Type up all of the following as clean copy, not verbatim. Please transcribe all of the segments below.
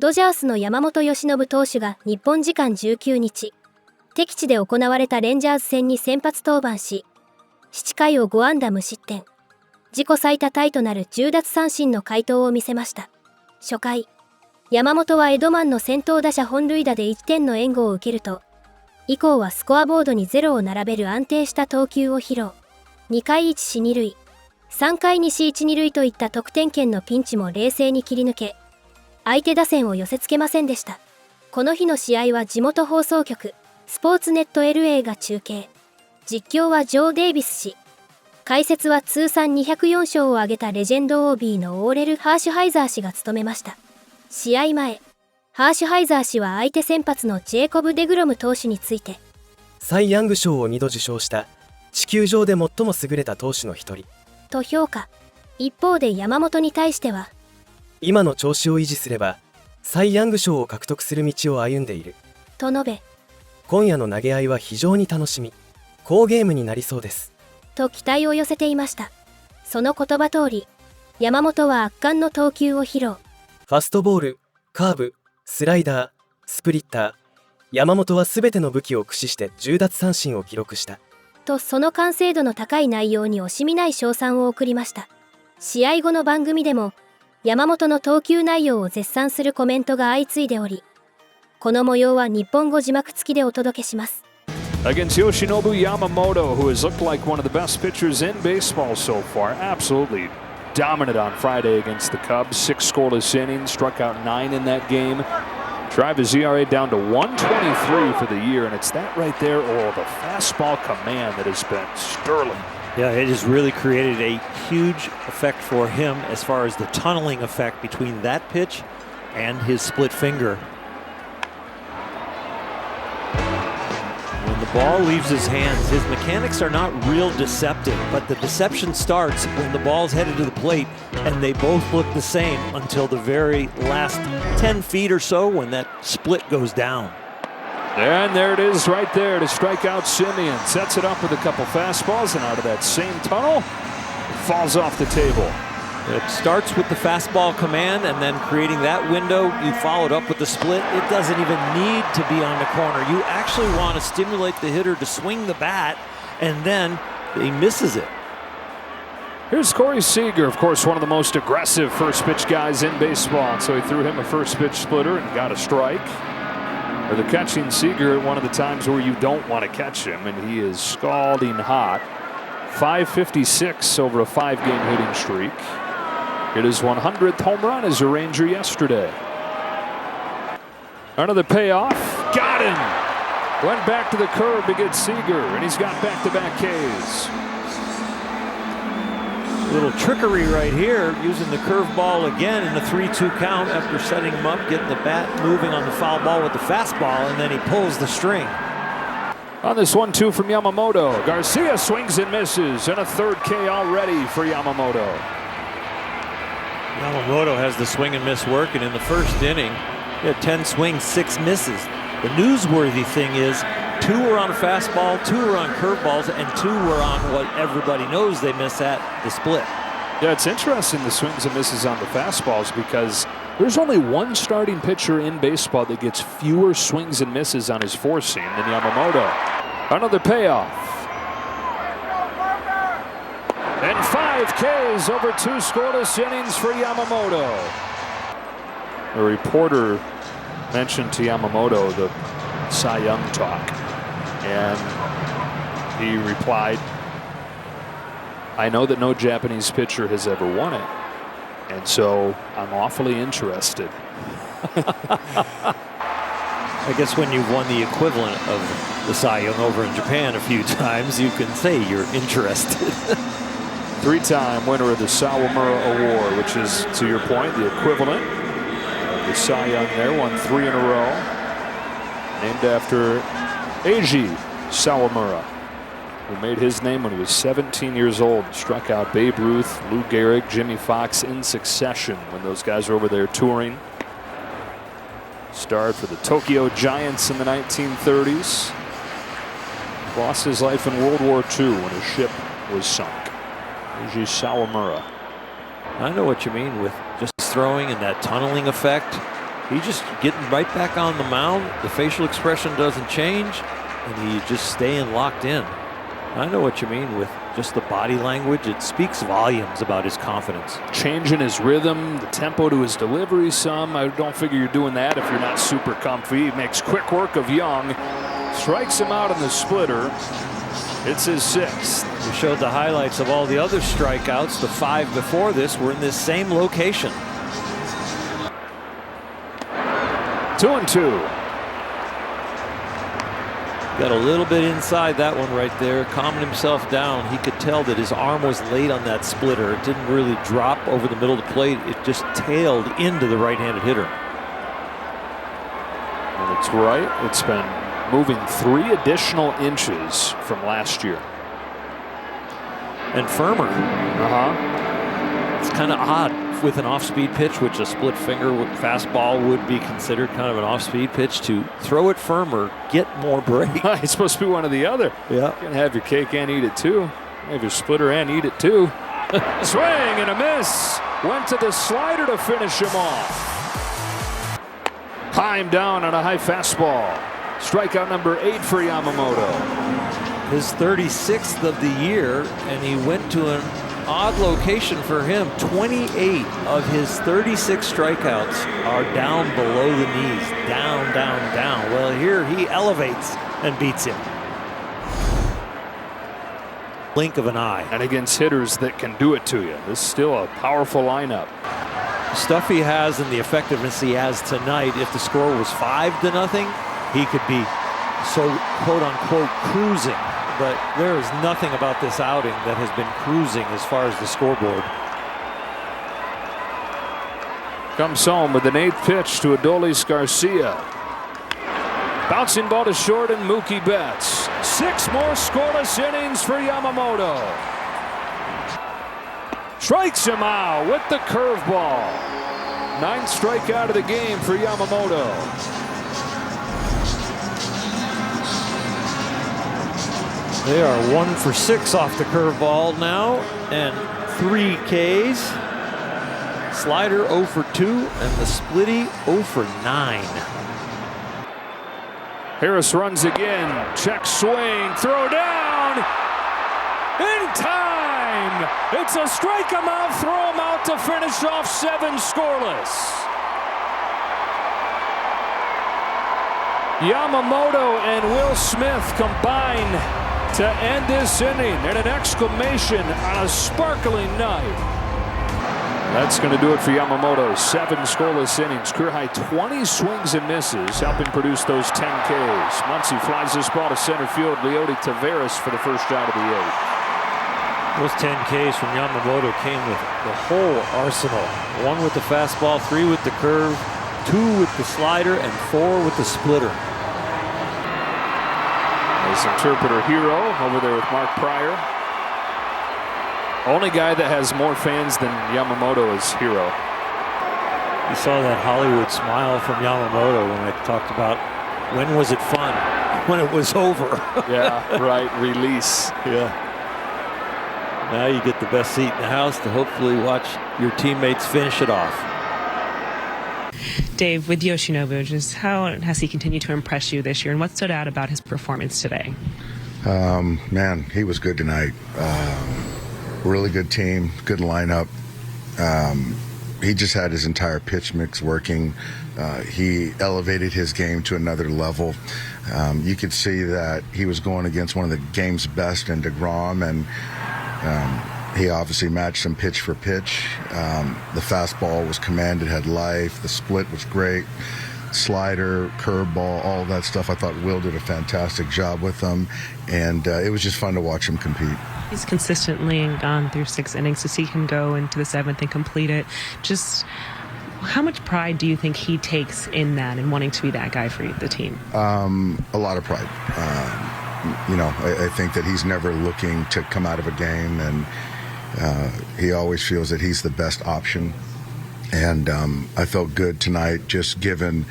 ドジャースの山本由伸投手が日本時間19日、敵地で行われたレンジャーズ戦に先発登板し、7回を5安打無失点、自己最多タイとなる10奪三振の快投を見せました。初回、山本はエドマンの先頭打者本塁打で1点の援護を受けると、以降はスコアボードに0を並べる安定した投球を披露。2回1死2塁、3回2死1、2塁といった得点圏のピンチも冷静に切り抜け、相手打線を寄せつけませんでした。この日の試合は地元放送局、スポーツネット LA が中継。実況はジョー・デイビス氏。解説は通算204勝を挙げたレジェンド OB のオーレル・ハーシュハイザー氏が務めました。試合前、ハーシュハイザー氏は相手先発のジェイコブ・デグロム投手について、サイ・ヤング賞を2度受賞した地球上で最も優れた投手の一人と評価。一方で山本に対しては、今の調子を維持すればサイ・ヤング賞を獲得する道を歩んでいると述べ、今夜の投げ合いは非常に楽しみ、好ゲームになりそうですと期待を寄せていました。その言葉通り、山本は圧巻の投球を披露。ファストボール、カーブ、スライダー、スプリッター、山本は全ての武器を駆使して10奪三振を記録したと、その完成度の高い内容に惜しみない称賛を送りました。試合後の番組でも山本の投球内容を絶賛するコメントが相次いでおり、この模様は日本語字幕付きでお届けします。Against Yoshinobu Yamamoto, who has looked like one of the best pitchers in baseball so far. Absolutely dominant on Friday against the Cubs. 6 scoreless innings, struck out 9 in that game. Drive his ERA down to 1.23 for the year, and it's that right there, the fastball command that has been sterling. Yeah, it has really created a huge effect for him as far as the tunneling effect between that pitch and his split finger. When the ball leaves his hands, his mechanics are not real deceptive, but the deception starts when the ball's headed to the plate and they both look the same until the very last 10 feet or so when that split goes down. And there it is right there to strike out Simeon. Sets it up with a couple fastballs, and out of that same tunnel, it falls off the table. It starts with the fastball command, and then creating that window, you follow it up with the split. It doesn't even need to be on the corner. You actually want to stimulate the hitter to swing the bat, and then he misses it. Here's Corey Seager, of course, one of the most aggressive first pitch guys in baseball. So he threw him a first pitch splitter and got a strike. Or they're catching Seager at one of the times where you don't want to catch him, and he is scalding hot. 556 over a 5-game hitting streak. Hit his 100th home run as a Ranger yesterday. Another payoff. Got him! Went back to the curve to get Seager, and he's got back-to-back Ks. A little trickery right here, using the curveball again in the 3-2 count after setting him up, getting the bat moving on the foul ball with the fastball, and then he pulls the string. On this 1-2 from Yamamoto, Garcia swings and misses, and a third K already for Yamamoto. Yamamoto has the swing and miss work, and in the first inning, he had 10 swings, 6 misses. The newsworthy thing is 2 were on a fastball, 2 were on curveballs, and 2 were on what everybody knows they miss at, the split. Yeah, it's interesting, the swings and misses on the fastballs, because there's only one starting pitcher in baseball that gets fewer swings and misses on his four seam than Yamamoto. Another payoff. And 5 Ks over 2 scoreless innings for Yamamoto. A reporter mentioned to Yamamoto the Cy Young talk, and he replied, I know that no Japanese pitcher has ever won it, and so I'm awfully interested. I guess when you've won the equivalent of the Cy Young over in Japan a few times, you can say you're interested. 3-time winner of the Sawamura Award, which is, to your point, the equivalent of the Cy Young there. Won 3 in a row. Named after Eiji Sawamura, who made his name when he was 17 years old. Struck out Babe Ruth, Lou Gehrig, Jimmy Fox in succession when those guys were over there touring. Starred for the Tokyo Giants in the 1930s. Lost his life in World War II when his ship was sunk. Eiji Sawamura. I know what you mean with just throwing and that tunneling effect. He's just getting right back on the mound. The facial expression doesn't change, and he's just staying locked in. I know what you mean with just the body language. It speaks volumes about his confidence. Changing his rhythm, the tempo to his delivery some. I don't figure you're doing that if you're not super comfy. He makes quick work of Young. Strikes him out on the splitter. It's his 6th. We showed the highlights of all the other strikeouts. The 5 before this were in this same location. 2-2. Got a little bit inside that one right there, calming himself down. He could tell that his arm was late on that splitter. It didn't really drop over the middle of the plate. It just tailed into the right-handed hitter. And it's right. It's been moving 3 additional inches from last year. And firmer. It's kind of odd with an off-speed pitch, which a split finger fastball would be considered kind of an off-speed pitch, to throw it firmer, get more break. It's supposed to be one or the other. Yeah. You can have your cake and eat it too. Have your splitter and eat it too. Swing and a miss. Went to the slider to finish him off. High down on a high fastball. Strikeout number 8 for Yamamoto. His 36th of the year, and he went to an odd location for him. 28 of his 36 strikeouts are down below the knees. Down, down, down. Well, here he elevates and beats him. Blink of an eye. And against hitters that can do it to you. This is still a powerful lineup. Stuff he has and the effectiveness he has tonight, if the score was 5-0, he could be so quote-unquote cruising. But there is nothing about this outing that has been cruising as far as the scoreboard. Comes home with an 8th pitch to Adolis Garcia. Bouncing ball to short and Mookie Betts. 6 more scoreless innings for Yamamoto. Strikes him out with the curveball. 9th strikeout of the game for Yamamoto. They are 1 for 6 off the curveball now, and 3 Ks. Slider 0 for 2, and the splitty 0 for 9. Harris runs again. Check swing. Throw down. In time. It's a strike him out, throw him out to finish off 7 scoreless. Yamamoto and Will Smith combine to end this inning, and an exclamation on a sparkling night. That's going to do it for Yamamoto. 7 scoreless innings, career high 20 swings and misses, helping produce those 10 Ks. Muncy flies this ball to center field. Leody Taveras for the first out of the 8th. Those 10 Ks from Yamamoto came with the whole arsenal. 1 with the fastball, 3 with the curve, 2 with the slider, and 4 with the splitter. His interpreter hero over there with Mark Pryor. Only guy that has more fans than Yamamoto is Hero. You saw that Hollywood smile from Yamamoto when I talked about when was it fun? When it was over. Yeah, right. Release. Yeah. Now you get the best seat in the house to hopefully watch your teammates finish it off. Dave, with Yoshinobu, just how has he continued to impress you this year, and what stood out about his performance today? Man, he was good tonight. Really good team, good lineup. He just had his entire pitch mix working. He elevated his game to another level. You could see that he was going against one of the game's best in DeGrom, and he obviously matched him pitch for pitch. The fastball was commanded, had life. The split was great. Slider, curveball, all that stuff. I thought Will did a fantastic job with them, and it was just fun to watch him compete. He's consistently gone through 6 innings. To see him go into the 7th and complete it, just how much pride do you think he takes in that and wanting to be that guy for the team? A lot of pride. I think that he's never looking to come out of a game, and he always feels that he's the best option. And I felt good tonight, just given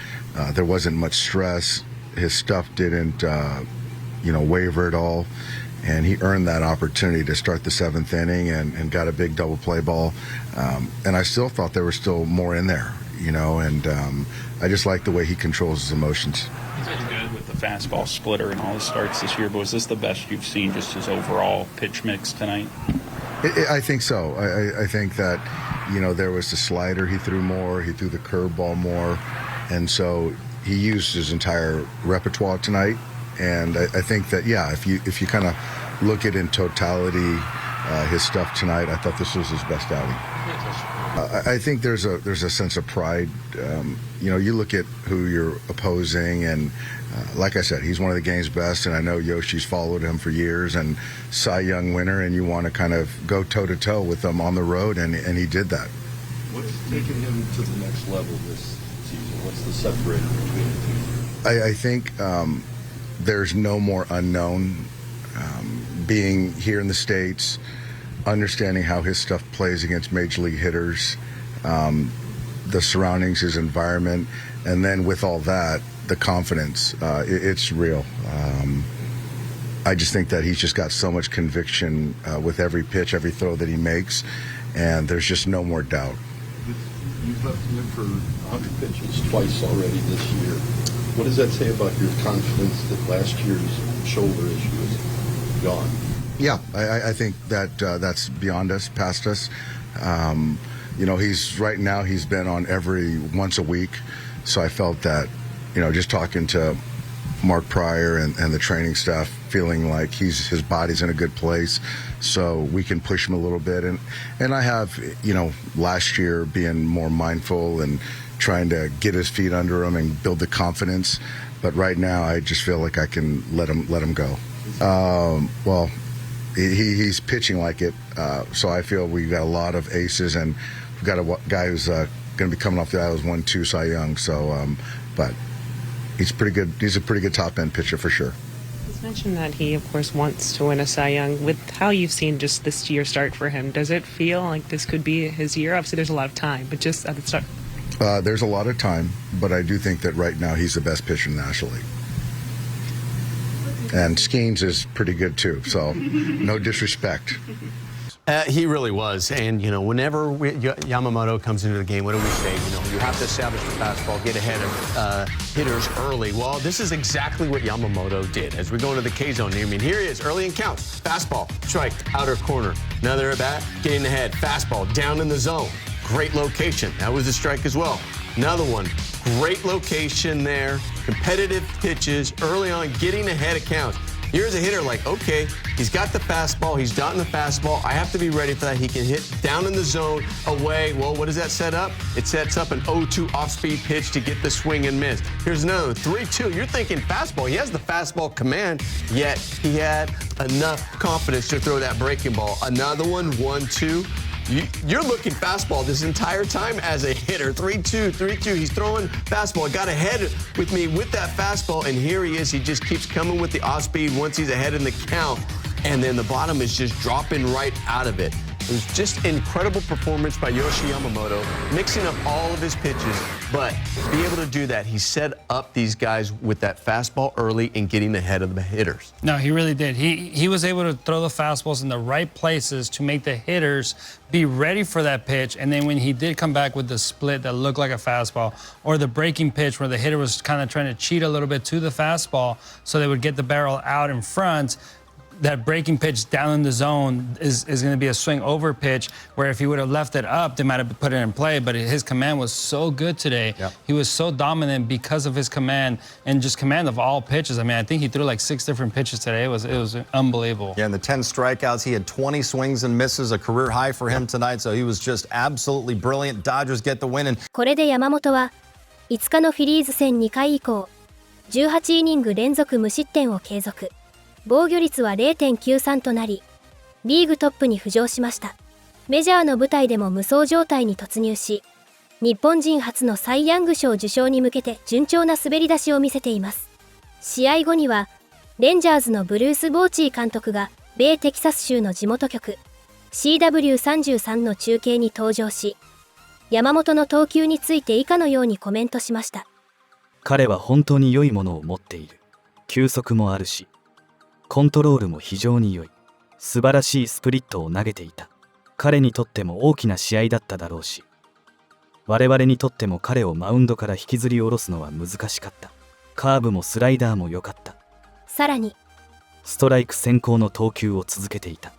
there wasn't much stress. His stuff didn't, waver at all. And he earned that opportunity to start the 7th inning and got a big double play ball. And I still thought there was still more in there. and I just like the way he controls his emotions. He's been good with the fastball splitter and all his starts this year, but was this the best you've seen, just his overall pitch mix tonight? I think so. I think that, there was the slider he threw more, he threw the curveball more, and so he used his entire repertoire tonight. And I think that, if you kind of look at in totality his stuff tonight, I thought this was his best outing. I think there's a sense of pride. You look at who you're opposing, and like I said, he's one of the game's best, and I know Yoshi's followed him for years, and Cy Young winner, and you want to kind of go toe-to-toe with him on the road, and he did that. What's taken him to the next level this season? What's the separator between the two? I think there's no more unknown. Being here in the States, understanding how his stuff plays against major league hitters, the surroundings, his environment, and then with all that, the confidence, it's real. I just think that he's just got so much conviction with every pitch, every throw that he makes, and there's just no more doubt. You've left him in for 100 pitches twice already this year. What does that say about your confidence that last year's shoulder issue is gone? Yeah, I think that that's beyond us, past us. He's right now, he's been on every once a week. So I felt that, just talking to Mark Pryor and the training staff, feeling like his body's in a good place, so we can push him a little bit. And I have, last year being more mindful and trying to get his feet under him and build the confidence. But right now, I just feel like I can let him go. Well, he's pitching like it, so I feel we got a lot of aces, and we've got a guy who's going to be coming off the Isles 1-2 Cy Young. So, but he's pretty good. He's a pretty good top end pitcher for sure. He's mentioned that he, of course, wants to win a Cy Young. With how you've seen just this year start for him, does it feel like this could be his year? Obviously, there's a lot of time, but just at the start. There's a lot of time, but I do think that right now he's the best pitcher in the National League. And Skeens is pretty good too, so no disrespect. He really was, and whenever Yamamoto comes into the game, what do we say? You have to establish the fastball, get ahead of hitters early. Well, this is exactly what Yamamoto did. As we go into the K zone, here he is, early in count, fastball, strike, outer corner. Another at bat, getting ahead, fastball, down in the zone. Great location. That was a strike as well. Another one, great location there. Competitive pitches early on, getting ahead of counts. Here's a hitter like, okay, he's got the fastball, he's gotten the fastball. I have to be ready for that. He can hit down in the zone, away. Well, what does that set up? It sets up an 0-2 off-speed pitch to get the swing and miss. Here's another 3-2. You're thinking fastball. He has the fastball command, yet he had enough confidence to throw that breaking ball. Another one, 1-2. You're looking fastball this entire time as a hitter. 3-2, 3-2. He's throwing fastball. Got ahead with me with that fastball, and here he is. He just keeps coming with the off speed once he's ahead in the count, and then the bottom is just dropping right out of it. It was just incredible performance by Yoshi Yamamoto, mixing up all of his pitches, but to be able to do that, he set up these guys with that fastball early and getting ahead of the hitters. No, he really did. He was able to throw the fastballs in the right places to make the hitters be ready for that pitch, and then when he did come back with the split that looked like a fastball, or the breaking pitch where the hitter was kind of trying to cheat a little bit to the fastball so they would get the barrel out in front, that breaking pitch down in the zone is going to be a swing over pitch, where if he would have left it up, they might have put it in play. But his command was so good today. Yep. He was so dominant because of his command and just command of all pitches. I mean, I think he threw like 6 different pitches today. It was unbelievable. Yeah, and the 10 strikeouts, he had 20 swings and misses, a career high for him tonight. So he was just absolutely brilliant. Dodgers get the win. And これで山本は5日のフィリーズ戦2回以降、18イニング連続無失点を継続。防御率は 0.93 となり、リーグトップに浮上しました。メジャーの舞台でも無双状態に突入し、日本人初のサイ・ヤング賞受賞に向けて順調な滑り出しを見せています。試合後には、レンジャーズのブルース・ボーチー監督が、米テキサス州の地元局、CW33 の中継に登場し、山本の投球について以下のようにコメントしました。彼は本当に良いものを持っている。球速もあるし、コントロールも非常に良い。素晴らしいスプリットを投げていた。彼にとっても大きな試合だっただろうし、我々にとっても彼をマウンドから引きずり下ろすのは難しかった。カーブもスライダーも良かった。さらにストライク先行の投球を続けていた。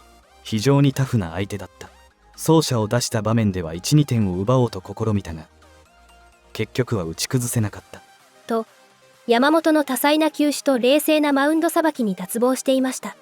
非常にタフな相手だった。走者を出した場面では 1,2 点を奪おうと試みたが、結局は打ち崩せなかった。と、山本の多彩な球種と冷静なマウンドさばきに脱帽していました。